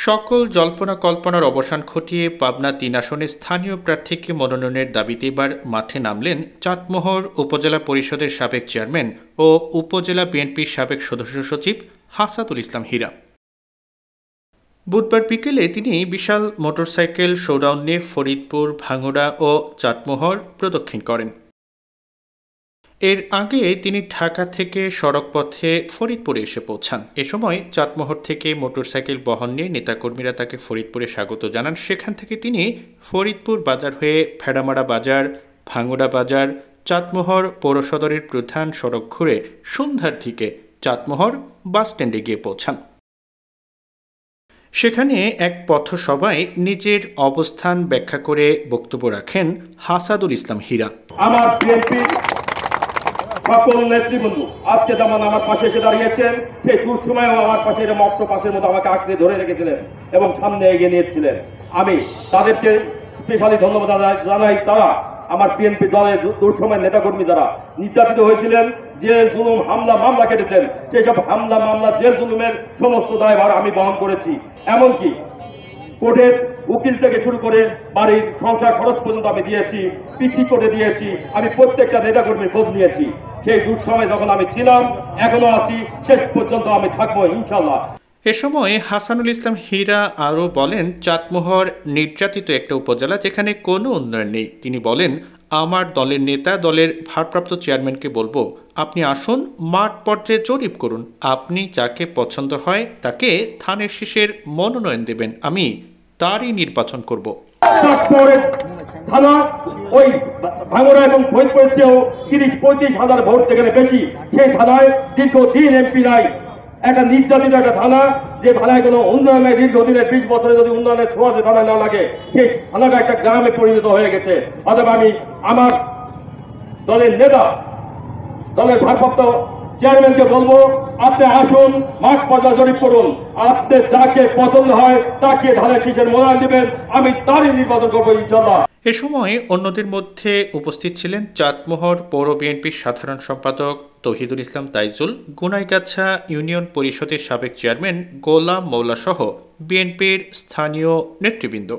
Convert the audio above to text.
সকল জল্পনা কল্পনার অবসান ঘটিয়ে পাবনা ৩ আসনে স্থানীয় প্রার্থীকে মনোনয়নের দাবিতে এবার মাঠে নামলেন চাটমোহর উপজেলা পরিষদের সাবেক চেয়ারম্যান ও উপজেলা বিএনপির সাবেক সদস্য সচিব হাসাতুল ইসলাম হীরা। বুধবার বিকেলে তিনি বিশাল মোটরসাইকেল শোডাউন নিয়ে ফরিদপুর, ভাঙ্গুড়া ও চাটমোহর প্রদক্ষিণ করেন। এর আগে তিনি ঢাকা থেকে সড়কপথে ফরিদপুরে এসে পৌঁছান। এ সময় চাটমোহর থেকে মোটরসাইকেল বহন নিয়ে নেতাকর্মীরা তাকে ফরিদপুরে স্বাগত জানান। সেখান থেকে তিনি ফরিদপুর বাজার হয়ে ফেড়ামারা বাজার, ভাঙ্গুড়া বাজার, চাটমোহর পৌরসদরের প্রধান সড়ক ঘুরে সন্ধ্যার দিকে চাটমোহর বাসস্ট্যান্ডে গিয়ে পৌঁছান। সেখানে এক পথসভায় নিজের অবস্থান ব্যাখ্যা করে বক্তব্য রাখেন হাসাতুল ইসলাম হীরা। আমার সকল নেতৃবৃন্দ আজকে যেমন আমার পাশে এসে দাঁড়িয়েছেন, সেই দুঃসময়েও আমার পাশে মক্ত পাশের মতো আমাকে আঁকড়ে ধরে রেখেছিলেন এবং সামনে এগিয়ে নিয়েছিলেন। আমি তাদেরকে স্পেশালি ধন্যবাদ জানাই। তারা আমার বিএনপি দলের দুঃসময়ের নেতাকর্মী যারা নির্যাতিত হয়েছিলেন, যে জুলুম হামলা মামলা কেটেছেন, সেই সব হামলা মামলা জেল জুলুমের সমস্ত দায়ভার আমি বহন করেছি। এমনকি কোর্টের উকিল থেকে শুরু করে বাড়ির সংসার খরচ পর্যন্ত আমি দিয়েছি, পিসি করে দিয়েছি। আমি প্রত্যেকটা নেতাকর্মীর খোঁজ নিয়েছি। সেই দুঃসময় যখন আমি ছিলাম, এখনো আছি, শেষ পর্যন্ত আমি থাকবো ইনশাল্লাহ। এ সময় হাসানুল ইসলাম হীরা আরও বলেন, চাটমোহর নির্যাতিত একটা উপজেলা যেখানে কোনো উন্নয়ন নেই। তিনি বলেন, আমার দলের নেতা দলের ভারপ্রাপ্ত চেয়ারম্যানকে বলবো, আপনি আসুন, মাঠ পর্যায়ে জরিপ করুন, আপনি যাকে পছন্দ হয় তাকে ধানের শীষের মনোনয়ন দেবেন, আমি তারই নির্বাচন করব। থানা ওই ভাঙ্গুড়া এবং ফরিদপুরের চেয়েও ৩০-৩৫ হাজার ভোট যেখানে বেশি, সেই থানায় দীর্ঘদিন এমপি নাই। একটা নির্যাতিত একটা থানা, যে থানায় কোনো উন্নয়ন নেই। দীর্ঘদিনের 20 বছরে যদি উন্নয়নের ছোঁয়া যে থানায় না লাগে, সেই থানাটা একটা গ্রামে পরিণত হয়ে গেছে। অথবা আমি আমার দলের নেতা, দলের ভারপ্রাপ্ত চেয়ারম্যানকে বলবো, আপনি আসুন, মাঠ পর্যায়ে জরিপ করুন, আপনি যাকে পছন্দ হয় তাকে ধানের শীষের মনোনয়ন দিবেন, আমি তারই নির্বাচন করবো ইনশাল্লাহ। এ সময় অন্যদের মধ্যে উপস্থিত ছিলেন চাটমোহর পৌর বিএনপির সাধারণ সম্পাদক তৌহিদুল ইসলাম তাইজুল, গুনাইগাছা ইউনিয়ন পরিষদের সাবেক চেয়ারম্যান গোলাম মৌলা সহ বিএনপির স্থানীয় নেতৃবৃন্দ।